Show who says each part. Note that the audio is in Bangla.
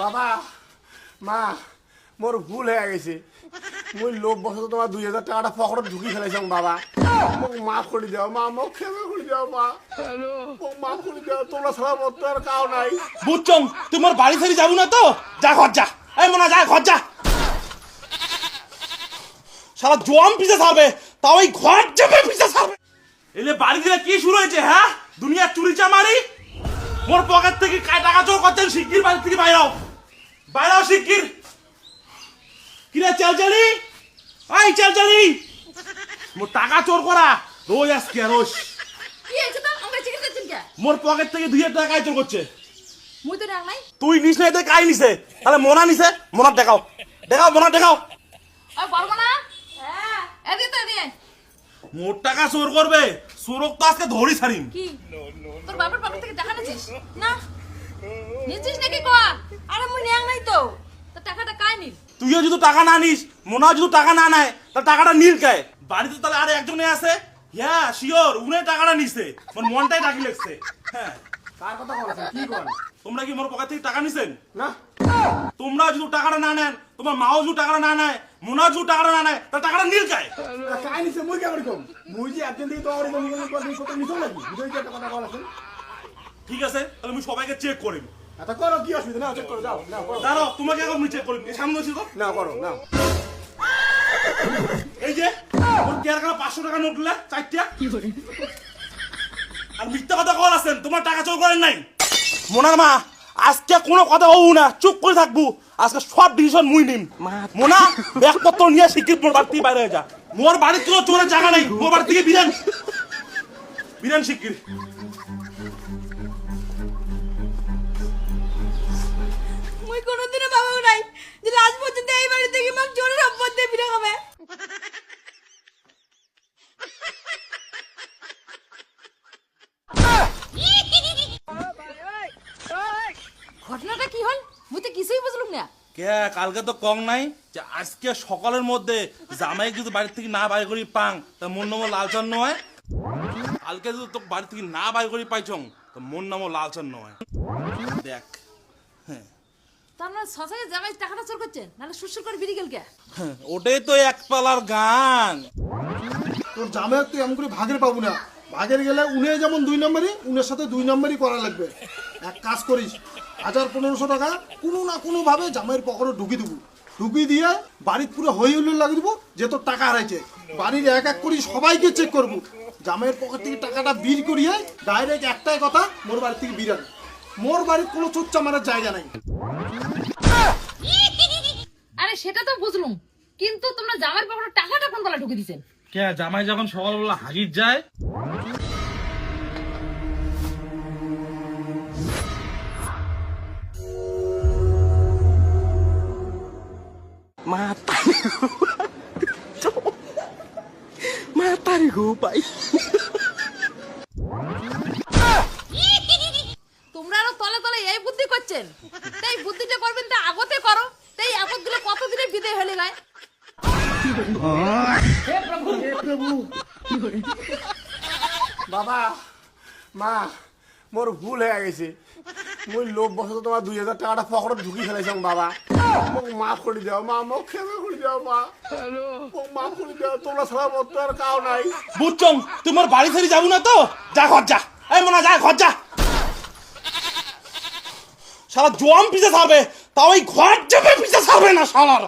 Speaker 1: বাবা মা মোর ভুল হয়ে গেছে, মুই লোভ বসত তোমার 2000 টাকাটা পকেটত ঢুকি ফেলাইছাম বাবা, মোক মাফ করে দাও মা, মোক ক্ষমা করে দাও মা, মোক মাফ করে দাও, তোমরা ছাড়া মোর তো আর কাউ নাই।
Speaker 2: বুঝছং তোমার বাড়ি ছেড়ে যাবো না তো, যা ঘর যা, এই মোনা যা ঘর যা। সারা জোয়াম পিছে ছাড়বে, তাও এই ঘর যাবে পিছে ছাড়বে। এলে বাড়ি দিলে কি শুরু হয়েছে? হ্যাঁ, দুনিয়া চুরি চামারি। মোর পকেট থেকে টাকা চোর করছেন, শিগগির বাড়ি থেকে বাইরাও, বাইরাও শিগগির। কিরে চালচালি, এই চালচালি, মোর টাকা চোর করা রোজ আজকে রোজ।
Speaker 3: কি হয়েছে তো? আমরা চিকিৎসা দিচ্ছেন কে?
Speaker 2: মোর পকেট থেকে 2000 টাকা চোর করছে।
Speaker 3: মুই তো ডাক নাই।
Speaker 2: তুই নিস নাই তো কাই নিছে? তাহলে মোনা নিছে, মোনা দেখাও, দেখাও মোনা দেখাও।
Speaker 3: ওই পারবো না। হ্যাঁ, এদিকে তো এদিকে।
Speaker 2: মোর টাকা চোর করবে, চোরক তো আজকে ধরি ছাড়িম।
Speaker 3: কি তোর বাবার পকেট থেকে টাকা নিছিস? না নিছিস নাকি কয়া? আরে মুই নেং নাই তো, তো টাকাটা কাই নিল?
Speaker 2: তুইও যদি টাকা না নিস, মোনা যদি টাকা না নেয়, তাহলে টাকাটা নীল কে? বাড়িতে তাহলে আর একজনে আছে, হ্যাঁ শিওর উনি টাকাটা নিছে, মোর মনটাই ডাকি লাগছে। হ্যাঁ,
Speaker 1: কার কথা বলছেন, কি করেন?
Speaker 2: তোমরা কি মোর পকেট থেকে টাকা নিছেন?
Speaker 1: না
Speaker 2: তোমরা যদি টাকাটা না নেন, তোমার মাও যদি টাকাটা না নেয়, মোনা যদি টাকাটা না নেয়, তাহলে টাকাটা নীল কে?
Speaker 1: কাই নিছে মুই কেমন কম? মুই যে একদিন থেকে তোমার বাড়ি জমি করে কত নিছো নাকি? বুঝই কি একটা কথা বলছেন?
Speaker 2: ঠিক আছে, তাহলে আমি সবাইকে চেক করিম।
Speaker 1: এটা করো, কি অসুবিধা না, চেক করে যাও, না করো,
Speaker 2: দাঁড়াও, তোমাকে এখন আমি চেক করিম, এই সামনে আছি তো।
Speaker 1: না করো না।
Speaker 2: এই যে ওর কেয়ার কাটা 500 টাকা নোট দিলে চারটা, আর মিথ্যা কথা কল আছেন, তোমার টাকা চোর করেন নাই। মোনার মা আজকে কোনো কথা হবো না, চুপ করে থাকবো, আজকে সব ডিসিশন মুই নিম। মোনা ব্যাগপত্র নিয়ে শিগগির মোর বাড়ি থেকে বাইরে হয়ে যা, মোর বাড়ির কোনো চোরের জায়গা নাই, মোর বাড়ি থেকে বিরান বিরান শিগগির।
Speaker 3: মুই কোনোদিনও ভাবও নাই যে লাস্ট পর্যন্ত এই বাড়ি থেকে মাক জোরে সম্পত্তি ফিরে হবে। ঘটনাটা কি হল? মুই তো কিছুই বুঝলুম না।
Speaker 2: কে কালকে তো কম নাই যে আজকে সকালের মধ্যে জামাই যদি বাড়ি থেকে না বাইর করি পাং, তা মন নামও লালচন নয়। কালকে যদি তো বাড়ি থেকে না বাইর করি পাইছং, তো মন নামও লালচন নয়। দেখ,
Speaker 3: তার মানে সসাই জামাই টাকাটা চোর করছেন, নাহলে সুরসুর করে বিড়ি গেল কে?
Speaker 2: ওটাই তো এক পালার গান।
Speaker 1: তোর জামাই তুই এমন করে ভাগের পাবো না, ভাগের গেলে উনি যেমন 2 নম্বরই, উনের সাথে 2 নম্বরই করা লাগবে। এক কাজ করিস, 1000-1500 টাকা কোনো না কোনো ভাবে জামাইয়ের পকেটে ঢুকি দেবো, ঢুকি দিয়ে বাড়ির পুরো হই হুল্লোড় লাগিয়ে দেবো যে তোর টাকা হারাইছে। বাড়ির এক এক করে সবাইকে চেক করবো, জামাইয়ের পকেট থেকে টাকাটা বিল করিয়ে ডাইরেক্ট একটাই কথা, মোর বাড়ি থেকে বিরান, মোর বাড়ির কোনো চোচ্চা মারার জায়গা নাই।
Speaker 3: আরে সেটা তো বুঝলুম, কিন্তু তোমরা জামাইয়ের পকেটে টাকাটা কোন গলা ঢুকে দিছেন?
Speaker 2: কে জামাই যখন সকালবেলা হাগির যায়,
Speaker 3: তোমরা আরো তলে তলে এই বুদ্ধি করছেন, তাই বুদ্ধিটা করবেন তা আগতে করো, তাই আপদ গুলো কতদিনে বিদায় হলে গায়।
Speaker 1: বাবা মা মোর ভুল হয়ে গেছে, মুই লোভ বসত তোমার 2000 টাকাটা পকেটত ঢুকি ফেলাইছাম বাবা, মোক মাফ করে দাও মা, মোক ক্ষমা করে দাও মা, মোক মাফ করে দাও, তোমরা ছাড়া মোর তো আর কাউ নাই।
Speaker 2: বুঝছং তোমার বাড়ি ছেড়ে যাবো না তো, যা ঘর যা, এই মোনা যা ঘর যা। সারা জোয়াম পিছে ছাড়বে, তাও এই ঘর যাবে পিছে ছাড়বে না শালার।